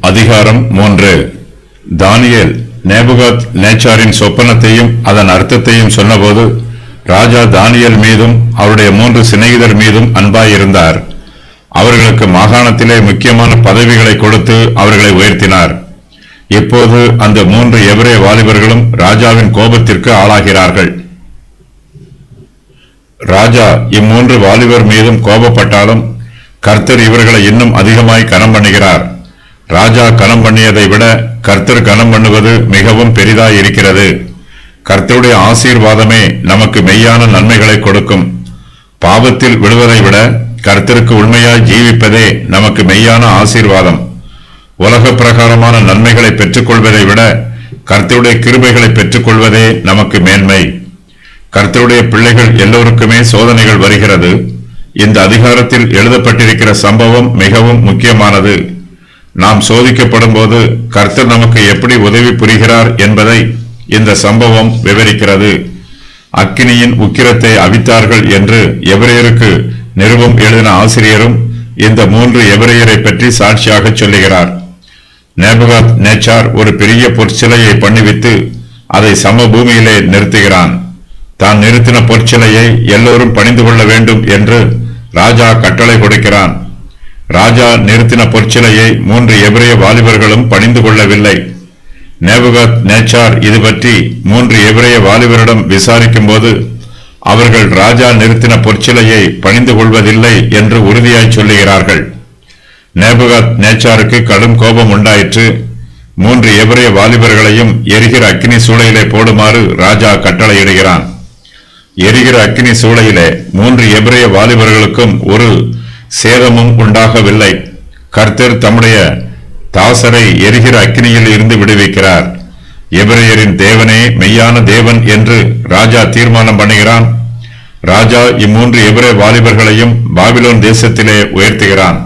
அதிகாரம் 3. தானியேல் நேபுகாத் நேச்சாரின் சொப்பனத்தையும் அதன் அர்த்தத்தையும் சொன்னபோது ராஜா தானியேல் மீதும் அவருடைய 3 சிநேகிதர் மீதும் அன்பாயிருந்தார். அவர்களுக்கு மாகாணத்திலே முக்கியமான பதவிகளை கொடுத்து அவர்களை உயர்த்தினார். இப்போது அந்த 3 எபிரேய வாலிபர்களும் ராஜாவின் கோபத்திற்கு ஆளாகிறார்கள். ராஜா இம்3 வாலிபர் மீதும் கோபப்பட்டாலும் கர்த்தர் இவர்களை இன்னும் அதிகமாய் கனம் பண்ணுகிறார். ராஜா கனம் பண்ணியதை விட கர்த்தர் கனம் பண்ணுவது மிகவும் பெரிதாய் இருக்கிறது. கர்த்தருடைய ஆசீர்வாதமே நமக்கு மெய்யான நன்மைகளை கொடுக்கும். பாவத்தில் விழுவதை விட கர்த்தருக்கு உண்மையாய் ஜீவிப்பதே நமக்கு மெய்யான ஆசீர்வாதம். உலக பிரகாரமான நன்மைகளை பெற்றுக்கொள்வதை விட கர்த்தருடைய கிருபைகளை பெற்றுக்கொள்வதே நமக்கு மேன்மை. கர்த்தருடைய பிள்ளைகள் எல்லோருக்குமே சோதனைகள் வருகிறது. இந்த அதிகாரத்தில் எழுதப்பட்டிருக்கிற சம்பவம் மிகவும் முக்கியமானது. நாம் சோதிக்கப்படும் போது கர்த்தர் நமக்கு எப்படி உதவி புரிகிறார் என்பதை இந்த சம்பவம் விவரிக்கிறது. அக்கினியின் உக்கிரத்தை அவித்தார்கள் என்று எபிரேயருக்கு நிருபம் எழுதின ஆசிரியரும் இந்த 3 எபிரேயரை பற்றி சாட்சியாக சொல்லுகிறார். நேபுகாத் நேச்சார் ஒரு பெரிய பொற்சிலையை பண்ணிவித்து அதை சமபூமியிலே நிறுத்துகிறான். தான் நிறுத்தின பொற்சிலையை எல்லோரும் பணிந்து கொள்ள வேண்டும் என்று ராஜா கட்டளை கொடுக்கிறான். ராஜா நிறுத்தின பொற்சிலையை 3 எபிரேய வாலிபர்களும் பணிந்து கொள்ளவில்லை. நேபுகாத் நேச்சார் இது பற்றி 3 எபிரேய வாலிபரிடம் விசாரிக்கும் போது அவர்கள் ராஜா நிறுத்தின பொற்சிலையை பணிந்து கொள்வதில்லை என்று உறுதியாய் சொல்லுகிறார்கள். நேபுகாத் நேச்சாருக்கு கடும் கோபம் உண்டாயிற்று. 3 எபிரேய வாலிபர்களையும் எரிகிற அக்கினி சூளையிலே போடுமாறு ராஜா கட்டளையிடுகிறான். எரிகிற அக்கினி சூளையிலே 3 எபிரேய வாலிபர்களுக்கும் ஒரு சேதமும் உண்டாகவில்லை. கர்த்தர் தம்முடைய தாசரை எரிகிற அக்கினியில் இருந்து விடுவிக்கிறார். எபிரேயரின் தேவனே மெய்யான தேவன் என்று ராஜா தீர்மானம் பண்ணுகிறான். ராஜா இம்3 எபிரேய வாலிபர்களையும் பாபிலோன் தேசத்திலே உயர்த்துகிறான்.